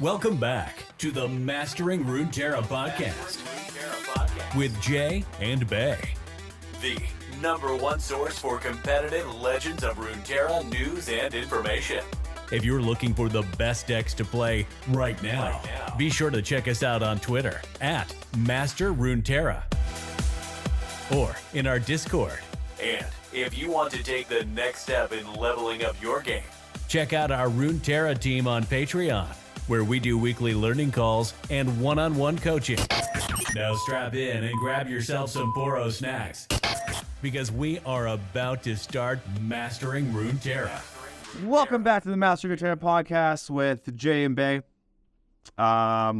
Welcome back to the Mastering Runeterra podcast with Jae and Bae, the #1 source for competitive Legends of Runeterra news and information. If you're looking for the best decks to play right now, be sure to check us out on Twitter at Master Runeterra or in our Discord. And if you want to take the next step in leveling up your game, check out our Runeterra team on Patreon, where we do weekly learning calls and one-on-one coaching. Now strap in and grab yourself some Poro snacks, because we are about to start Mastering Runeterra. Welcome back to the Mastering Runeterra podcast with Jae and Bae.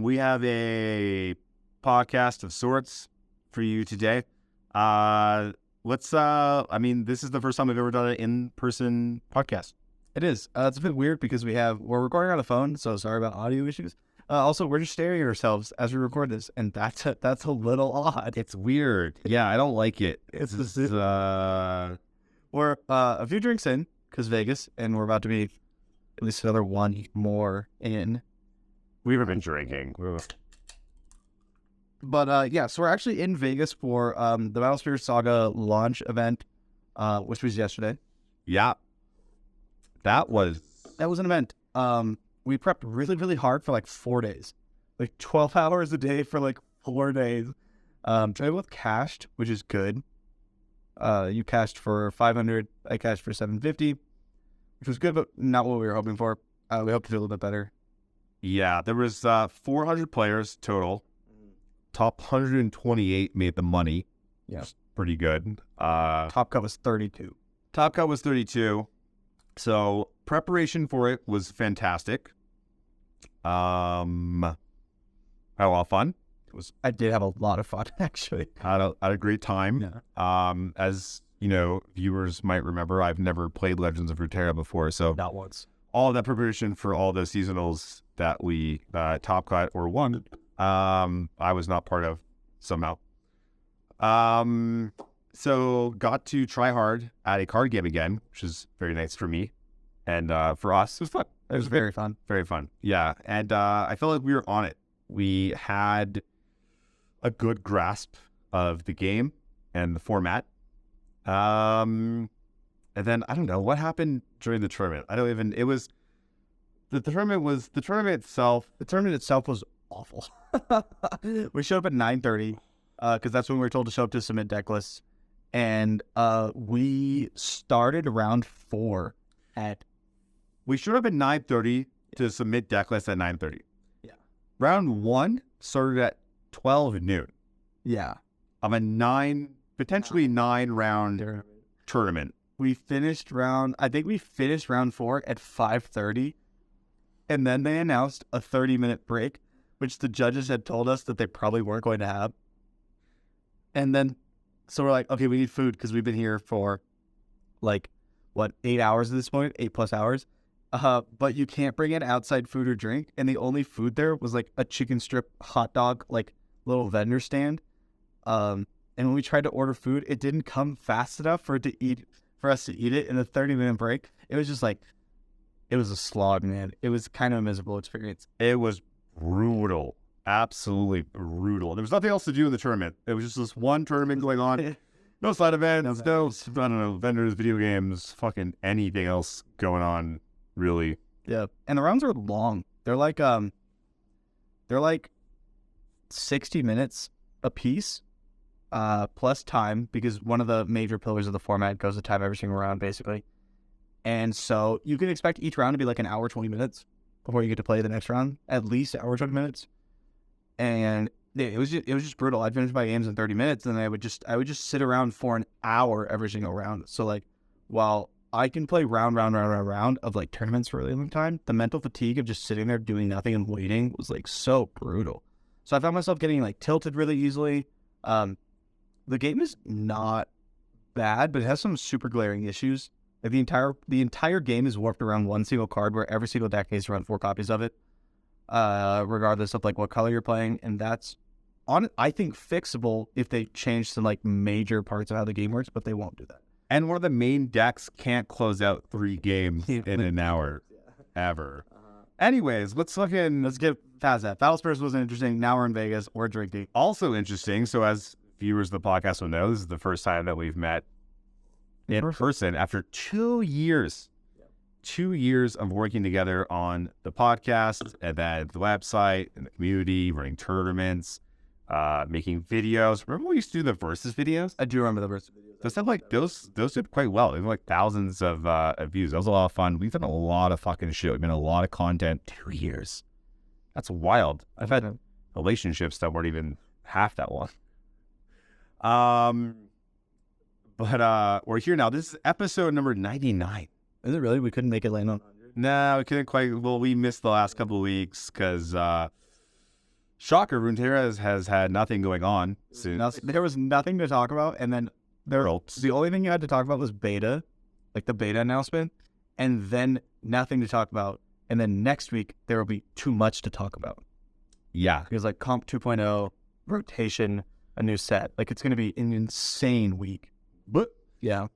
We have a podcast of sorts for you today. This is the first time we've ever done an in-person podcast. It is. It's a bit weird because we're recording on a phone, so sorry about audio issues. Also, we're just staring at ourselves as we record this, and that's a little odd. It's weird. Yeah, I don't like it. We're a few drinks in, because Vegas, and we're about to be at least another one more in. We've been drinking. But, so we're actually in Vegas for the Spirit Saga launch event, which was yesterday. Yeah. That was an event. We prepped really, really hard for like 4 days. Like 12 hours a day for like 4 days. So I both cashed, which is good. You cashed for 500. I cashed for 750, which was good, but not what we were hoping for. We hope to do a little bit better. Yeah, there was 400 players total. Top 128 made the money. Yeah, pretty good. Top cut was 32. Top cut was 32. So preparation for it was fantastic. Had a lot of fun. I did have a lot of fun, actually. Had a great time. Yeah. As you know, viewers might remember, I've never played Legends of Runeterra before, so not once. All of that preparation for all the seasonals that we top cut or won, I was not part of somehow. So got to try hard at a card game again, which is very nice for me. And for us, it was fun. It was very fun. Very fun. Yeah. And I felt like we were on it. We had a good grasp of the game and the format. And then I don't know what happened during the tournament. The tournament itself was awful. We showed up at 9:30 because that's when we were told to show up to submit deck lists. And we started round 4 at... We showed up at 9:30 to submit deck lists at 9:30. Yeah. Round 1 started at 12 noon. Yeah. Of a potentially 9-round tournament. We finished round 4 at 5:30. And then they announced a 30-minute break, which the judges had told us that they probably weren't going to have. And then... So we're like, okay, we need food because we've been here for 8 hours at this point, 8+ hours. But you can't bring in outside food or drink. And the only food there was like a chicken strip hot dog, little vendor stand. And when we tried to order food, it didn't come fast enough for us to eat it in a 30-minute break. It was just it was a slog, man. It was kind of a miserable experience. It was brutal. Absolutely brutal. There was nothing else to do in the tournament. It was just this one tournament going on. No side events, vendors, video games, fucking anything else going on, really. Yeah. And the rounds are long. They're like 60 minutes a piece, plus time, because one of the major pillars of the format goes to time every single round, basically. And so you can expect each round to be like an hour, 20 minutes before you get to play the next round. At least an hour, 20 minutes. And it was just brutal. I'd finish my games in 30 minutes, and I would just sit around for an hour every single round. So while I can play round of tournaments for a really long time, the mental fatigue of just sitting there doing nothing and waiting was so brutal. So I found myself getting tilted really easily. The game is not bad, but it has some super glaring issues. The entire game is warped around one single card, where every single deck needs to run 4 copies of it. Regardless of what color you're playing, and that's I think fixable if they change some major parts of how the game works, but they won't do that. And one of the main decks can't close out 3 games in an hour ever. Anyways, let's get past that. Battle Spirits wasn't interesting. Now we're in Vegas. We're drinking. Also interesting. So as viewers of the podcast will know, this is the first time that we've met in person after 2 years. 2 years of working together on the podcast and then the website and the community, running tournaments, making videos. Remember when we used to do the versus videos? I do remember the versus videos. Those did quite well. They were like thousands of views. That was a lot of fun. We've done a lot of fucking shit. We've done a lot of content. 2 years. That's wild. I've had relationships that weren't even half that long. But we're here now. This is episode number 99. Is it really? We couldn't make it land on 100? No, we couldn't quite. Well, we missed the last couple of weeks because, shocker, Runeterra has had nothing going on. There was nothing to talk about. And then the only thing you had to talk about was beta, like the beta announcement, and then nothing to talk about. And then next week, there will be too much to talk about. Yeah. Because like Comp 2.0, rotation, a new set. Like it's going to be an insane week. But yeah.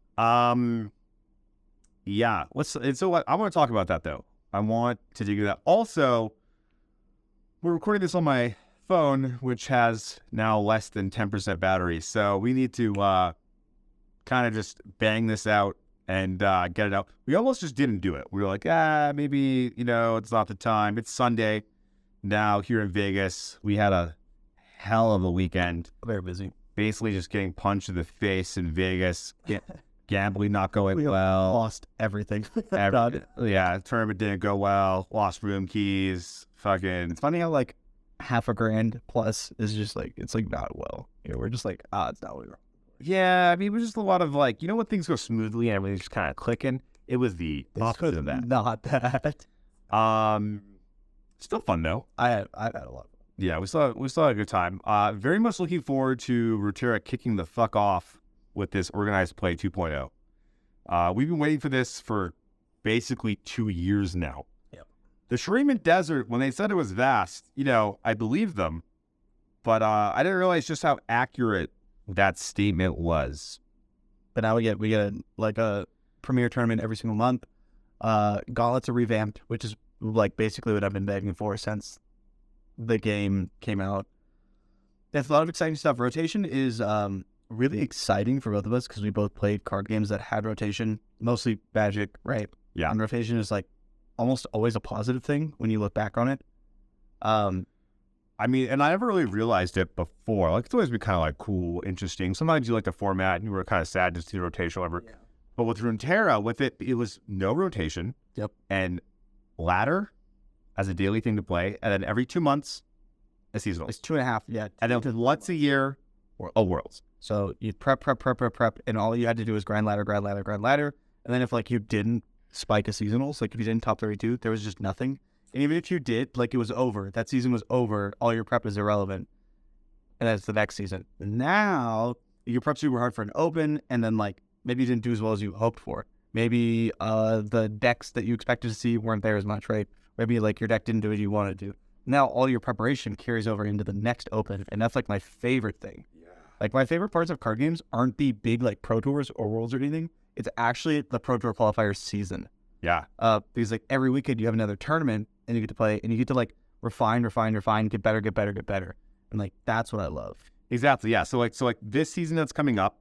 Yeah, I want to talk about that though. I want to dig into that. Also, we're recording this on my phone, which has now less than 10% battery. So we need to kind of just bang this out and get it out. We almost just didn't do it. We were like, maybe, it's not the time. It's Sunday now here in Vegas. We had a hell of a weekend. Very busy. Basically just getting punched in the face in Vegas. Gambling not going well. Lost everything. Tournament didn't go well. Lost room keys. Fucking. It's funny how like $1,000 plus is just like, it's like not well. We're just like, it's not what we were. Yeah, I mean, it was just a lot of like, when things go smoothly and everything's just kind of clicking. It was the opposite of that. Not that. Still fun though. I've had a lot of fun. Yeah, we still had a good time. Very much looking forward to Runeterra kicking the fuck off with this organized play 2.0. We've been waiting for this for basically 2 years now. Yep. The Shuriman Desert, when they said it was vast, I believed them, but I didn't realize just how accurate that statement was. But now we get a premier tournament every single month. Gauntlets are revamped, which is like basically what I've been begging for since the game came out. There's a lot of exciting stuff. Rotation is really exciting for both of us because we both played card games that had rotation, mostly Magic, right? Yeah. And rotation is like almost always a positive thing when you look back on it. I mean, and I never really realized it before. Like, it's always been kind of like cool, interesting. Sometimes you like the format and you were kind of sad to see the rotation or whatever. Yeah. But with Runeterra, it was no rotation. Yep. And ladder as a daily thing to play. And then every 2 months, a seasonal. It's 2.5, yeah. And then once a year, a Worlds. So you prep, and all you had to do was grind ladder. And then if like you didn't spike a seasonals, like if you didn't top 32, there was just nothing. And even if you did, like it was over. That season was over. All your prep is irrelevant. And that's the next season. Now, you prep super hard for an open, and then like maybe you didn't do as well as you hoped for. Maybe the decks that you expected to see weren't there as much, right? Maybe like your deck didn't do what you wanted to. Now all your preparation carries over into the next open, and that's like my favorite thing. Yeah. Like my favorite parts of card games aren't the big like Pro Tours or Worlds or anything. It's actually the Pro Tour qualifier season. Yeah. Because like every weekend you have another tournament and you get to play and you get to like refine, get better. And like that's what I love. Exactly. Yeah. So like this season that's coming up,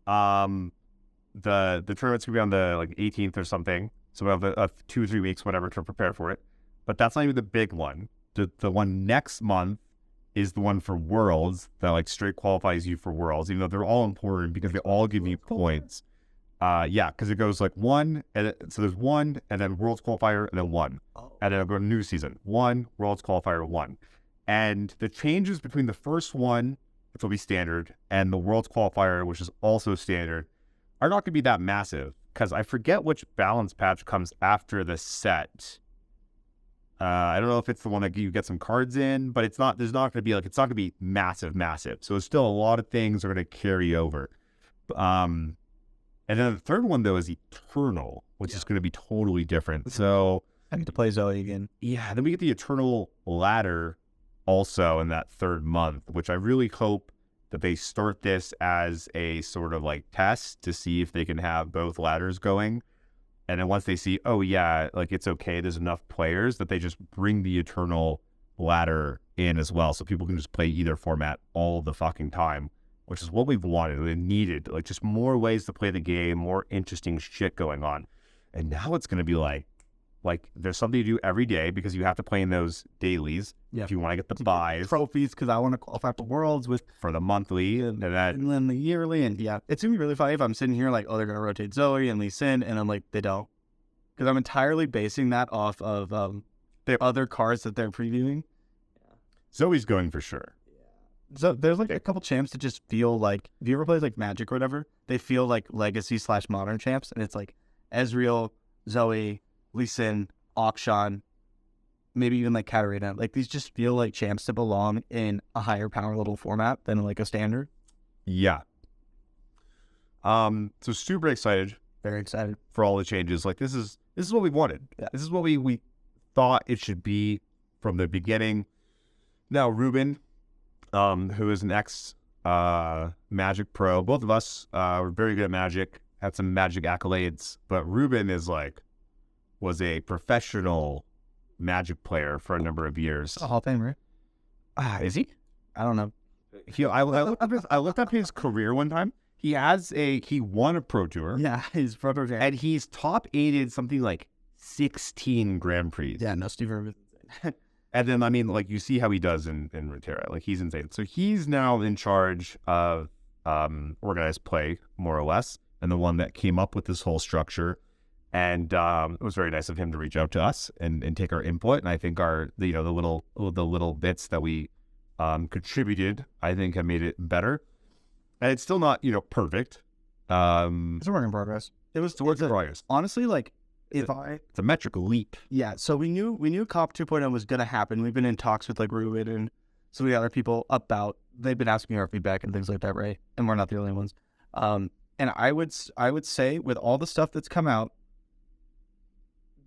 the tournament's gonna be on the like 18th or something. So we have 2 or 3 weeks, whatever, to prepare for it. But that's not even the big one. The one next month is the one for Worlds that like straight qualifies you for Worlds, even though they're all important because they all give you points. Yeah, because it goes like 1, and so there's 1, and then Worlds qualifier, and then 1. Oh. And then I'll go to new season. 1, Worlds qualifier, 1. And the changes between the first one, which will be standard, and the Worlds qualifier, which is also standard, are not going to be that massive, because I forget which balance patch comes after the set. I don't know if it's the one that you get some cards in, but it's not going to be massive. So there's still a lot of things are going to carry over. And then the third one, though, is Eternal, which is going to be totally different. So I get to play Zoe again. Yeah, then we get the Eternal ladder also in that third month, which I really hope that they start this as a sort of like test to see if they can have both ladders going. And then once they see, oh yeah, like it's okay, there's enough players, that they just bring the Eternal ladder in as well, so people can just play either format all the fucking time, which is what we've wanted. We needed like just more ways to play the game, more interesting shit going on. And now it's going to be like there's something to do every day because you have to play in those dailies if you want to get the buys, trophies, because I want to qualify for Worlds for the monthly and then the yearly. And yeah, it's gonna be really funny if I'm sitting here like, oh, they're gonna rotate Zoe and Lee Sin, and I'm like, they don't, because I'm entirely basing that off of the other cards that they're previewing. Zoe's going for sure. So there's like a couple champs that just feel like, if you ever play like Magic or whatever, they feel like legacy/modern champs, and it's like Ezreal, Zoe, Lee Sin, Akshan, maybe even like Katarina. Like these just feel like champs that belong in a higher power level format than like a standard. Yeah. So super excited. Very excited for all the changes. Like this is what we wanted. Yeah. This is what we thought it should be from the beginning. Now Ruben, who is an ex Magic pro, both of us were very good at Magic, had some Magic accolades, but Ruben was a professional Magic player for a number of years. Hall of Fame, right? Is he? I don't know. I looked up his career one time. He won a Pro Tour. Yeah, he's Pro Tour. And he's top 8 something like 16 Grand Prix. Yeah, no, Steve Irwin. And then, I mean, like, you see how he does in Runeterra. Like, he's insane. So he's now in charge of organized play, more or less, and the one that came up with this whole structure. And it was very nice of him to reach out to us and take our input. And I think the little bits that we contributed, I think, have made it better. And it's still not, perfect. It's a work in progress. It's a work in progress. Honestly, like, it's a metric leap. Yeah, so we knew COP 2.0 was going to happen. We've been in talks with like Ruben and some of the other people about, they've been asking our feedback and things like that, right? And we're not the only ones. And I would say with all the stuff that's come out,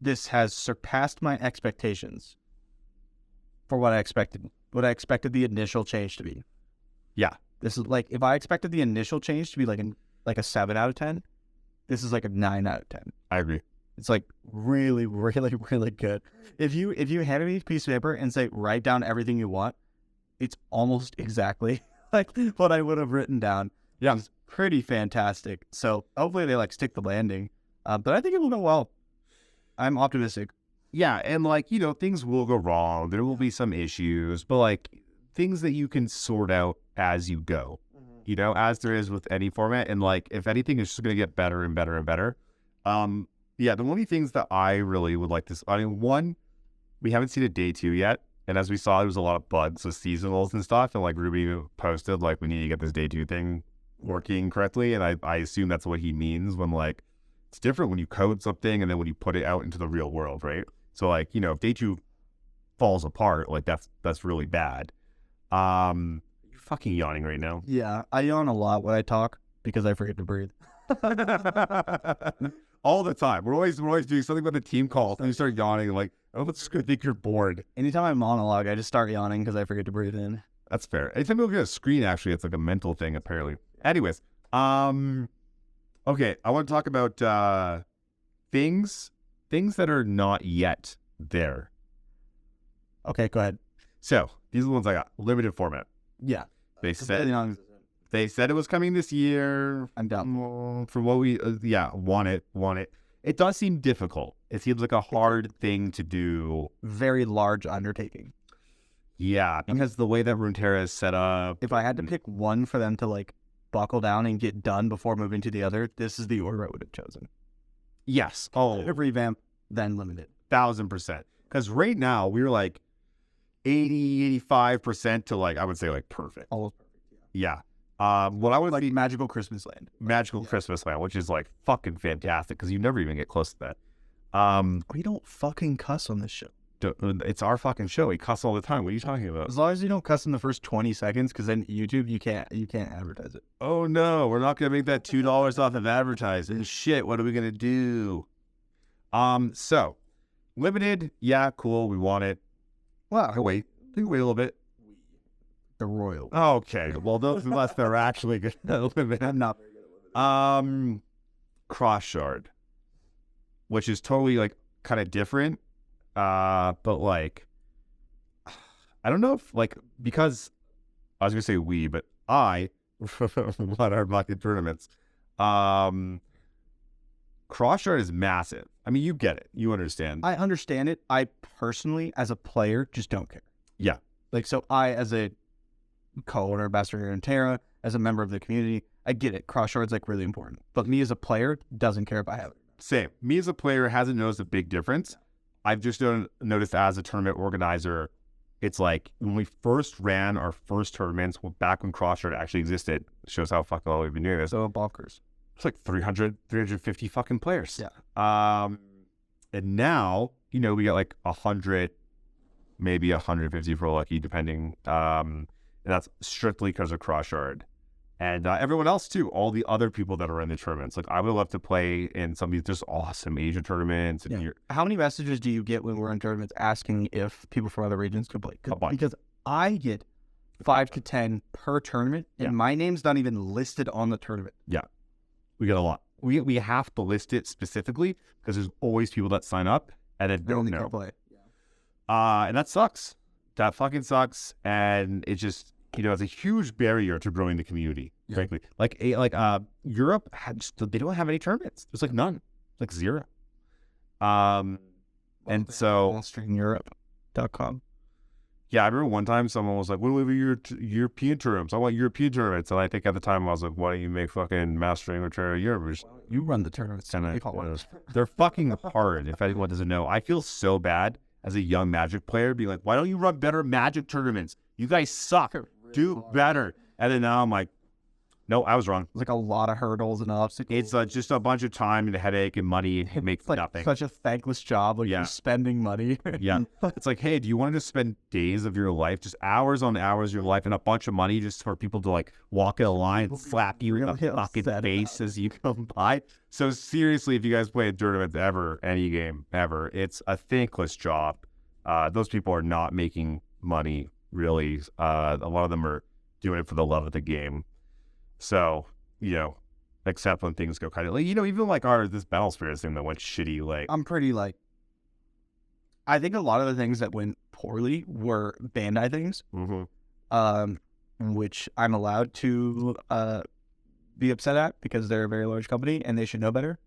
this has surpassed my expectations for what I expected the initial change to be. Yeah. This is like, if I expected the initial change to be like a 7 out of 10, this is like a 9 out of 10. I agree. It's like really, really, really good. If you handed me a piece of paper and say, write down everything you want, it's almost exactly like what I would have written down. Yeah. It's pretty fantastic. So hopefully they like stick the landing. But I think it will go well. I'm optimistic. Yeah. And like, things will go wrong. There will be some issues, but like things that you can sort out as you go, as there is with any format. And like, if anything, it's just going to get better and better and better. Yeah, the only things that I really would like to... one, we haven't seen a day 2 yet. And as we saw, there was a lot of bugs with seasonals and stuff. And like Ruby posted, like, we need to get this day 2 thing working correctly. And I assume that's what he means when, like, it's different when you code something and then when you put it out into the real world, right? So, like, if day 2 falls apart, like, that's really bad. You're fucking yawning right now. Yeah, I yawn a lot when I talk because I forget to breathe. All the time. We're always doing something about the team call, and you start yawning like, oh, let's just think you're bored. Anytime I monologue, I just start yawning because I forget to breathe in. That's fair. Anytime you look at a screen, actually, it's like a mental thing, apparently. Anyways, okay, I want to talk about things that are not yet there. Okay, go ahead. So these are the ones I got. Limited format. Yeah. They said it was coming this year. I'm down. For what we, want it. It does seem difficult. It seems like a hard thing to do. Very large undertaking. Yeah, because the way that Runeterra is set up. If I had to pick one for them to like buckle down and get done before moving to the other, this is the order I would have chosen. Yes. Oh, revamp, then limited. 1,000%. Because right now we're like 85% to like, I would say like perfect. Almost perfect. Yeah. What I would like see, Magical Christmas Land. Christmas Land, which is like fucking fantastic because you never even get close to that. We don't fucking cuss on this show. It's our fucking show. We cuss all the time. What are you talking about? As long as you don't cuss in the first 20 seconds, because then YouTube, you can't advertise it. Oh no, we're not gonna make that $2 off of advertising. Shit, what are we gonna do? So limited, yeah, cool. We want it. Well, wait a little bit. The Royal. Okay, well, those unless they're actually good. I'm not very good at limited. Cross shard. which is totally like kind of different. But like, I don't know if like, because I was gonna say we, but I run our bucket tournaments. Crossshard is massive. I mean, you get it. You understand. I understand it. I personally, as a player, just don't care. Yeah. Like, so I, as a co-owner, ambassador in Terra, as a member of the community, I get it. Crossshard's like really important. But me as a player doesn't care if I have it. Same. Me as a player hasn't noticed a big difference. I've just noticed as a tournament organizer, it's like when we first ran our first tournaments, back when Crossshard actually existed, shows how fucking long we've been doing this. So bonkers. It's like 350 fucking players. Yeah. And now, you know, we got like 100, maybe 150 for lucky, depending. And that's strictly because of Crossshard. And everyone else too, all the other people that are in the tournaments. Like, I would love to play in some of these just awesome Asia tournaments. And Yeah. How many messages do you get when we're in tournaments asking if people from other regions can play? A bunch. Because I get 5 to 10 per tournament, and Yeah. my name's not even listed on the tournament. Yeah, we got a lot. We have to list it specifically because there's always people that sign up and then They don't only know. can play. And that sucks. That fucking sucks. And it just, you know, it's a huge barrier to growing the community, Yeah. frankly. Like Europe they don't have any tournaments. There's like none. Like zero. And so StreamEurope.com. yeah, I remember one time someone was like, "What do we have European tournaments? I want European tournaments." And I think at the time I was like, "Why don't you make fucking Mastering Runeterra Europe?" You run the tournaments. And I they're fucking hard. If anyone doesn't know, I feel so bad as a young Magic player being like, "Why don't you run better Magic tournaments? You guys suck. Do better." And then now I'm like, "No, I was wrong. It's like a lot of hurdles and obstacles. It's just a bunch of time and a headache and money and make It's like nothing." such a thankless job. Like, Yeah. you're spending money. Yeah. It's like, hey, do you want to just spend days of your life, just hours on hours of your life, and a bunch of money just for people to like walk in a line and slap you in the Really fucking upset face as you come by? So seriously, if you guys play a tournament ever, any game ever, it's a thankless job. Those people are not making money, really. A lot of them are doing it for the love of the game. So, you know, except when things go kind of like, you know, even like this Battle Spirits thing that went shitty, like, I'm pretty like, I think a lot of the things that went poorly were Bandai things, which I'm allowed to be upset at because they're a very large company and they should know better.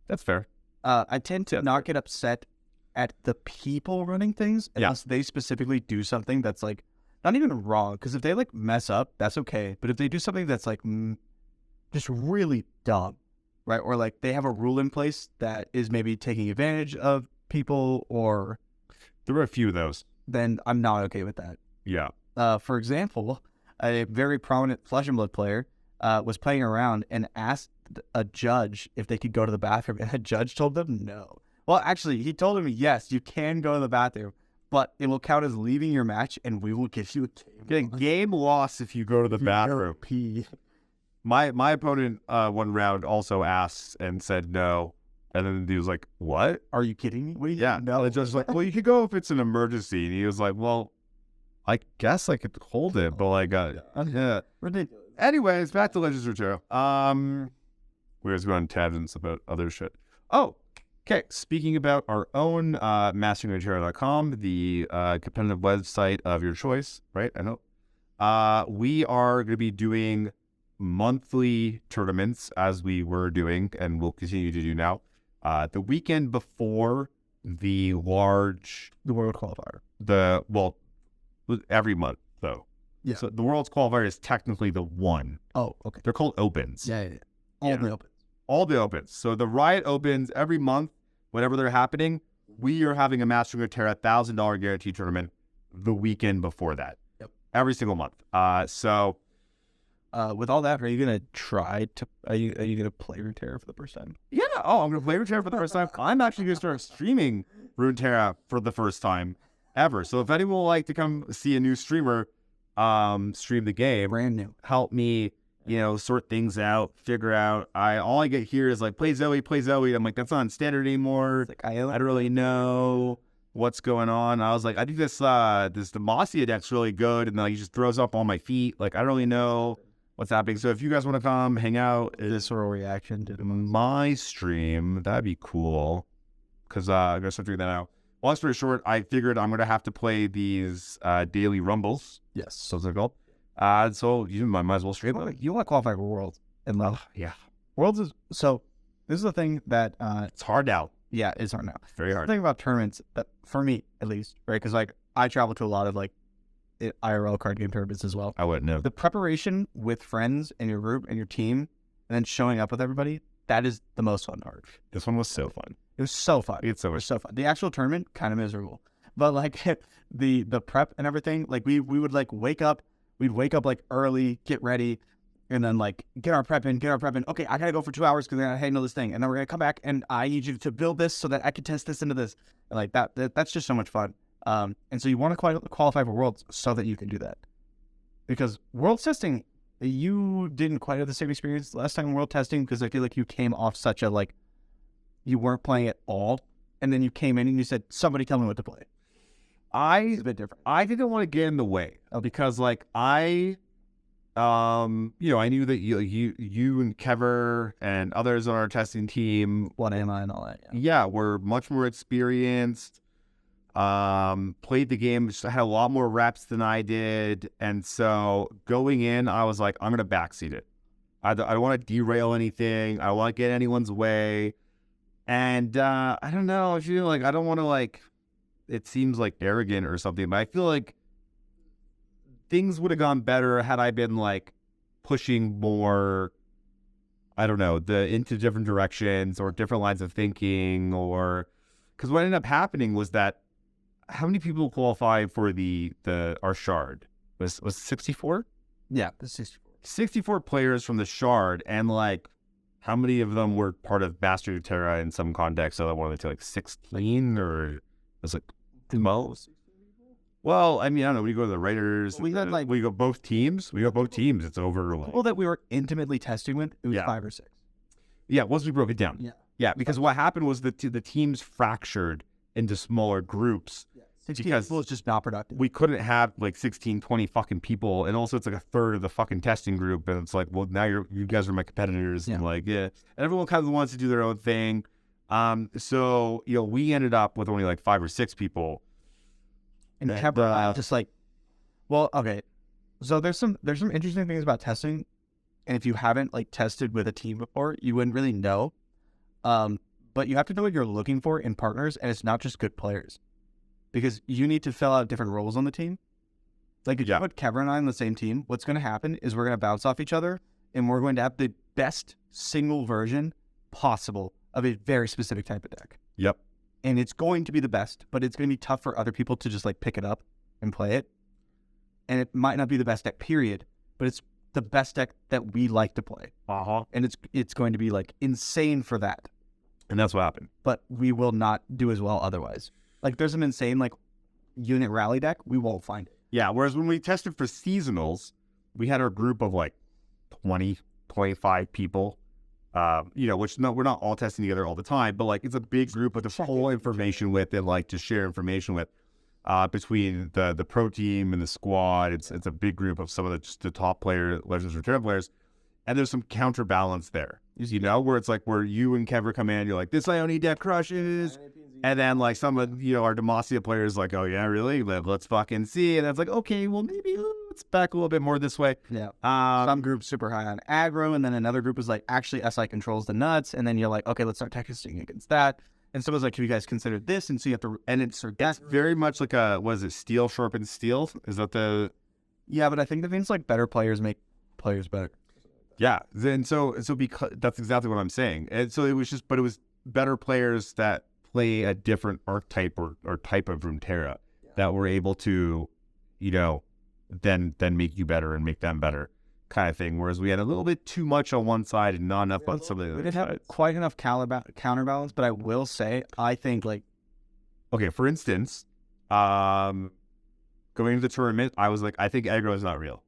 that's fair. I tend to not get upset at the people running things Yeah. unless they specifically do something that's like not even wrong. Because if they like mess up, that's okay. But if they do something that's like just really dumb, right? Or like they have a rule in place that is maybe taking advantage of people, or There were a few of those. then I'm not okay with that. Yeah. For example, a very prominent Flesh and Blood player was playing around and asked a judge if they could go to the bathroom, and the judge told them no. Well, actually, he told him, yes, you can go to the bathroom, but it will count as leaving your match, and we will give you a game. Game loss if you go to the bathroom. Pee. My opponent one round also asked and said no. And then he was like, "What?" Are you kidding me? What do you Yeah. no. And the judge was like, "Well, you could go if it's an emergency." And he was like, "Well, I guess I could hold it, but like, yeah." Ridiculous. Anyways, back to Legends of Runeterra. We was going on tangents about other shit. Oh, okay. Speaking about our own masteringruneterra.com, the competitive website of your choice, right? I know. We are going to be doing monthly tournaments as we were doing and will continue to do now. The weekend before the World Qualifier. Every month though. Yeah. So the World's Qualifier is technically the one. Oh, okay. They're called Opens. Yeah. All the opens. All the Opens. So the Riot Opens every month, whenever they're happening, we are having a Mastering Runeterra $1,000 guarantee tournament the weekend before that. Yep. Every single month. With all that, are you gonna try to? Are you gonna play Runeterra for the first time? Yeah. Oh, I'm going to play Runeterra for the first time. I'm actually going to start streaming Runeterra for the first time ever. So if anyone would like to come see a new streamer stream the game, Brand new. help me, sort things out, figure out. All I get here is like, play Zoe. I'm like, that's not on standard anymore. It's like I don't really know what's going on. I was like, I think this Demacia deck's really good, and then he just throws up on my feet. Like, I don't really know what's happening. So if you guys want to come hang out, visceral reaction to my stream, that'd be cool. because I'm gonna start doing that now. Long story short, I figured I'm gonna have to play these daily rumbles. Yes. So it's called. So you might as well straight up. You want to qualify for Worlds and love. Yeah. Worlds is so. This is the thing that It's hard now. yeah, it's hard now. Very hard. The thing about tournaments that for me at least, right? Because like I travel to a lot of like IRL card game tournaments as well. I wouldn't know. The preparation with friends and your group and your team, and then showing up with everybody, that is the most fun part. This one was so fun. It was so fun. It's so It much. was so fun. The actual tournament kind of miserable, but like the prep and everything, like we would like wake up. We'd wake up like early, get ready, and then like get our prep in. Okay, I gotta go for 2 hours because I gotta handle this thing, and then we're gonna come back and I need you to build this so that I can test this into this. And like that's just so much fun. And so you want to qualify for Worlds so that you can do that, because Worlds testing, you didn't quite have the same experience last time World testing because I feel like you came off such a like you weren't playing at all, and then you came in and you said, "Somebody tell me what to play." It's a bit different. I didn't want to get in the way because, like, I knew that you and Kever and others on our testing team, What am I and all that? yeah, were much more experienced. Played the game, just had a lot more reps than I did, and so going in, I was like, I'm gonna backseat it. I don't want to derail anything. I don't want to get anyone's way, and I don't know. I feel like I don't want to like. It seems like arrogant or something, but I feel like things would have gone better had I been like pushing more, I don't know, into different directions or different lines of thinking, or because what ended up happening was that how many people qualified for our shard was 64? Yeah, the 64. 64 players from the shard, and like how many of them were part of Runeterra in some context? So I wanted to like 16, or it was like the most. Well, I mean, I don't know. We go to the Raiders. We had, like- we go both teams. It's over. Like, People that we were intimately testing with, it was Yeah. 5 or 6. yeah, once we broke it down. Yeah, because what happened was the teams fractured into smaller groups. 16 Because- people is just not productive. We couldn't have like 16, 20 fucking people, and also it's like a third of the fucking testing group, and it's like, well, now you guys are my competitors, and like, yeah, and everyone kind of wants to do their own thing. So we ended up with only like 5 or 6 people, And Kever, just like, well, okay. So there's some interesting things about testing, and if you haven't like tested with a team before, you wouldn't really know. But you have to know what you're looking for in partners, and it's not just good players, because you need to fill out different roles on the team. Like if you put Kever and I on the same team, what's going to happen is we're going to bounce off each other, and we're going to have the best single version possible of a very specific type of deck. Yep. And it's going to be the best, but it's going to be tough for other people to just like pick it up and play it. And it might not be the best deck, period, but it's the best deck that we like to play. And it's going to be like insane for that. And that's what happened. But we will not do as well otherwise. Like there's an insane like unit rally deck, we won't find it. Yeah, whereas when we tested for seasonals, we had our group of like 20, 25 people. Which we're not all testing together all the time, but like it's a big group with the pull information with and like to share information with between the pro team and the squad. It's a big group of some of the top Legends Runeterra players, and there's some counterbalance there. Where it's like where you and Kever come in, you're like, this Ione deck crushes, and then like some of our Demacia players like, oh yeah, really? Let's fucking see. And it's like, okay, well maybe let's back a little bit more this way. Yeah. Some groups super high on aggro, and then another group is like, actually SI controls the nuts, and then you're like, okay, let's start testing against that. And someone's like, have you guys considered this? And so you have to, and it's very much like steel sharpens steel? Is that the? Yeah, but I think that means like better players make players better. Yeah, then so because that's exactly what I'm saying, and so it was better players that play a different archetype or type of Runeterra that were able to, then make you better and make them better, kind of thing. Whereas we had a little bit too much on one side and not enough on some of the other We didn't have quite enough counterbalance, but I will say I think like, okay, for instance, going into the tournament, I was like, I think aggro is not real.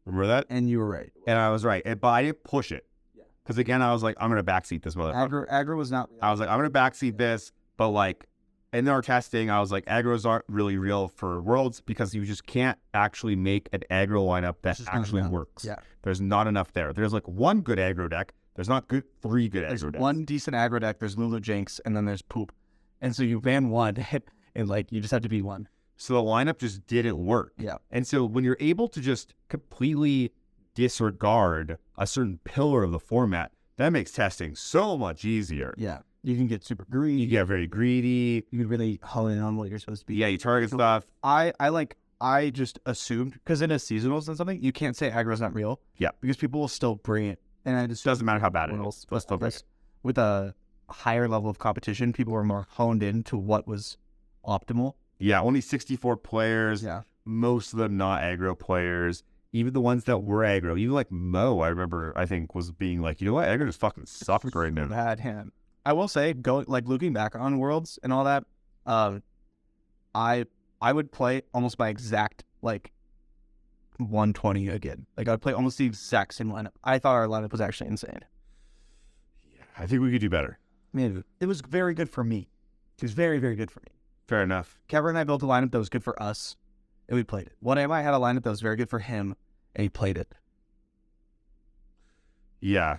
Remember that? and you were right. And I was right, but I didn't push it. Because again, I was like, I'm going to backseat this motherfucker. Aggro was not real. I was like, I'm going to backseat this, but like in our testing, I was like, aggros aren't really real for Worlds because you just can't actually make an aggro lineup that actually works. Yeah. There's not enough there. There's like one good aggro deck. There's not 3 good There's aggro decks. one decent aggro deck, there's Lulu Jinx, and then there's Poop. And so you ban one, and like you just have to beat one. So the lineup just didn't work. Yeah. And so when you're able to just completely disregard a certain pillar of the format, that makes testing so much easier. Yeah. You can get super greedy. You get very greedy. You can really hone in on what you're supposed to be. Yeah, you target stuff. I just assumed, because in a seasonals and something, you can't say aggro's not real. Yeah. Because people will still bring it. And I just Doesn't matter how bad it is. Let's still bring it. With a higher level of competition, people were more honed in to what was optimal. Yeah, only 64 players. Yeah. Most of them not aggro players. Even the ones that were aggro. Even like Mo, I remember, I think, was being like, you know what? Aggro just fucking sucks right now. Bad hand. I will say, looking back on Worlds and all that, I would play almost my exact, 120 again. Like, I would play almost the exact same lineup. I thought our lineup was actually insane. Yeah, I think we could do better. Maybe. It was very good for me. It was very, very good for me. Fair enough. Kevin and I built a lineup that was good for us, and we played it. One AM I had a lineup that was very good for him, and he played it. Yeah.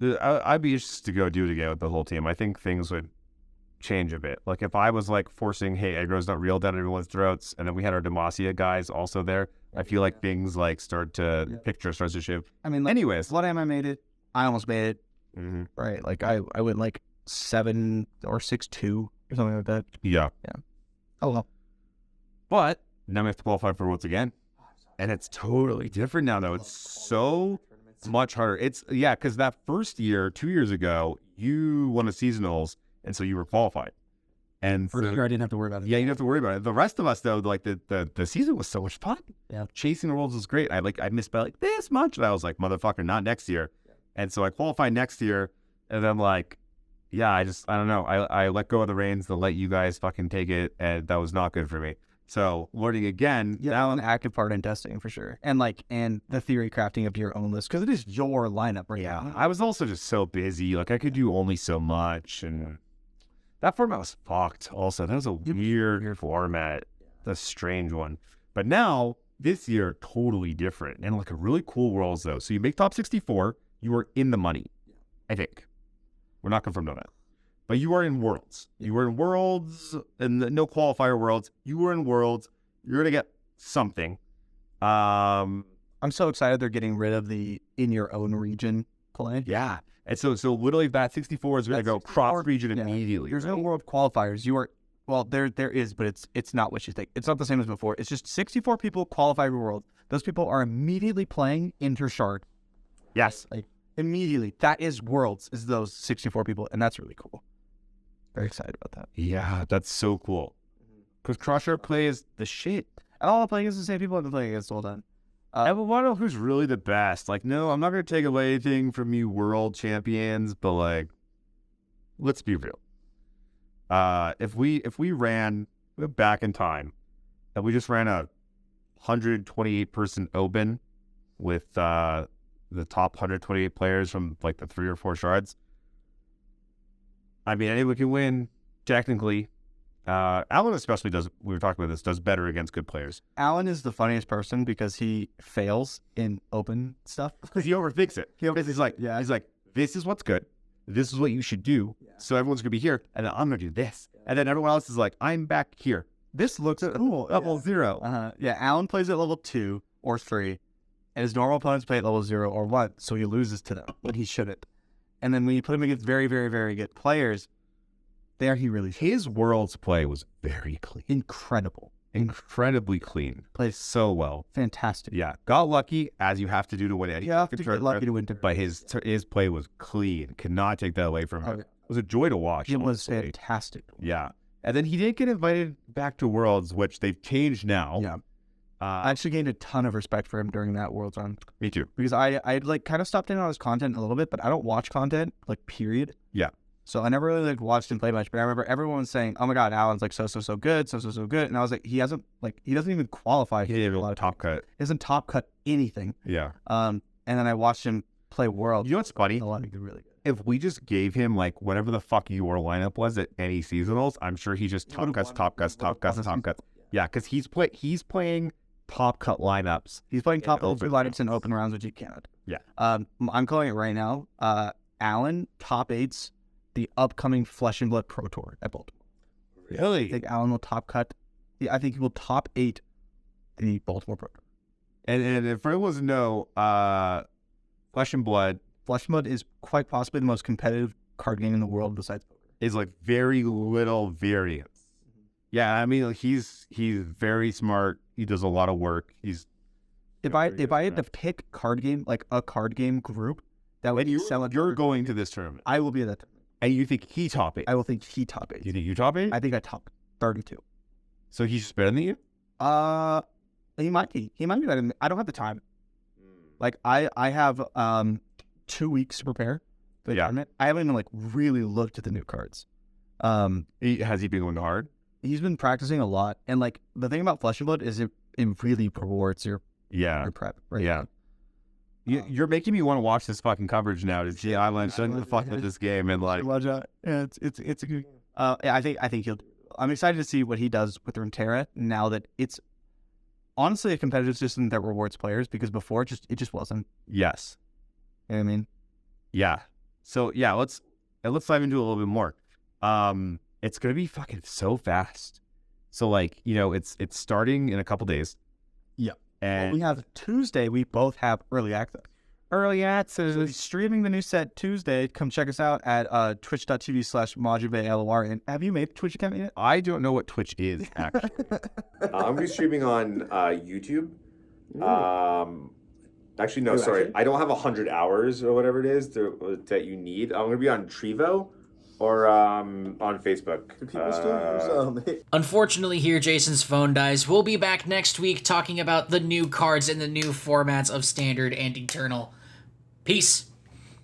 I'd be interested to go do it again with the whole team. I think things would change a bit. Like if I was like forcing, hey, aggro's not real down everyone's throats, and then we had our Demacia guys also there, I feel like things like picture starts to shift. I mean, anyways. One AM I made it. I almost made it. Mm-hmm. Right. Like I went like 7 or 6-2 or something like that. Yeah. Yeah. Oh well. But now we have to qualify for Worlds again. And it's totally different now, though. It's so much harder. Because that first year, 2 years ago, you won the seasonals, and so you were qualified. And First year I didn't have to worry about it. Yeah, you didn't have to worry about it. The rest of us, though, like the season was so much fun. Yeah. Chasing the Worlds was great. I missed by like this much, and I was like, motherfucker, not next year. Yeah. And so I qualified next year, and then like, yeah, I don't know. I let go of the reins to let you guys fucking take it, and that was not good for me. So learning again, now an active part in testing for sure, and the theory crafting of your own list, because it is your lineup right now. I was also just so busy. Like I could do only so much, and that format was fucked. Also, that was a weird format, a strange one. But now this year, totally different, and like a really cool Worlds though. So you make top 64, you are in the money. I think we're not confirmed on that. But you are in Worlds. You were in Worlds, and no qualifier Worlds. You were in Worlds. You're going to get something. I'm so excited they're getting rid of the in your own region play. Yeah. And so literally that 64 is going to go cross region immediately. There's no world qualifiers. You are, well, there is, but it's not what you think. It's not the same as before. It's just 64 people qualify for World. Those people are immediately playing Intershard. Yes. Immediately. That is Worlds, is those 64 people, and that's really cool. Very excited about that. Yeah, that's so cool. Because Crusher plays the shit. And all I'm playing is the same people I've been playing against all the time. I want to know who's really the best. Like, no, I'm not going to take away anything from you world champions, but like, let's be real. If we ran back in time, and we just ran a 128 person open with the top 128 players from like the 3 or 4 shards, I mean, anyone can win, technically. Alan especially we were talking about this, does better against good players. Alan is the funniest person because he fails in open stuff. Because he overthinks it. He's like, this is what's good. This is what you should do. Yeah. So everyone's going to be here, and then I'm going to do this. Yeah. And then everyone else is like, I'm back here. This looks cool. Level 0. Yeah, Alan plays at level 2 or 3, and his normal opponents play at level 0 or 1, so he loses to them when he shouldn't. And then when you put him against very, very, very good players, there he really should. His Worlds play was very clean. Incredibly clean. Plays so well. Fantastic. Yeah. Got lucky, as you have to do to win any. You have to get lucky to win. But his play was clean. Cannot take that away from him. It was a joy to watch. It was fantastic. Yeah. And then he did get invited back to Worlds, which they've changed now. Yeah. I actually gained a ton of respect for him during that Worlds run. Me too. Because I kind of stopped in on his content a little bit, but I don't watch content, period. Yeah. So I never really watched him play much, but I remember everyone saying, "Oh my God, Alan's so good," and I was like, he doesn't even qualify. He didn't even top cut. He doesn't top cut anything. Yeah. And then I watched him play Worlds. You know what's funny? A lot of really good. If we just gave him whatever the fuck your lineup was at any seasonals, I'm sure he just top cuts. Yeah, because he's playing top cut lineups. He's playing top open lineups in open rounds, which you cannot. Yeah. I'm calling it right now. Alan top 8s the upcoming Flesh and Blood Pro Tour at Baltimore. Really? I think Allen will top cut. I think he will top 8 the Baltimore Pro Tour. And if anyone doesn't know, Flesh and Blood is quite possibly the most competitive card game in the world besides poker. is like very little variance. Yeah, I mean, like, he's very smart. He does a lot of work. If I had to pick a card game group that would sell it, You're going to this tournament, I will be at that tournament. and you think he top 8? I will think he top 8. You think you top 8? I think I top 32. So he's better than you? He might be. He might be better than me. I don't have the time. Like I have 2 weeks to prepare for the tournament. I haven't even like really looked at the new cards. Has he been going hard? He's been practicing a lot, and like the thing about Flesh and Blood is it really rewards your prep. Right? Yeah. You're making me want to watch this fucking coverage now to see Island shouldn't the fuck with this game and like. Yeah, it's a good. I think he'll. I'm excited to see what he does with Runeterra now that it's honestly a competitive system that rewards players, because before it just wasn't. Yes. You know what I mean? Yeah. So yeah, let's dive into it a little bit more. It's gonna be fucking so fast. So like, it's starting in a couple days. Yeah. And we have Tuesday. We both have early access. So he's streaming the new set Tuesday. Come check us out at twitch.tv/Majiinbae LOR. And have you made a Twitch account yet? I don't know what Twitch is actually. I'm gonna be streaming on YouTube. Actually, no, sorry. I don't have 100 hours or whatever it is that you need. I'm gonna be on Trevo or on Facebook. Do people still use Unfortunately, here Jason's phone dies. We'll be back next week talking about the new cards and the new formats of Standard and Eternal. Peace.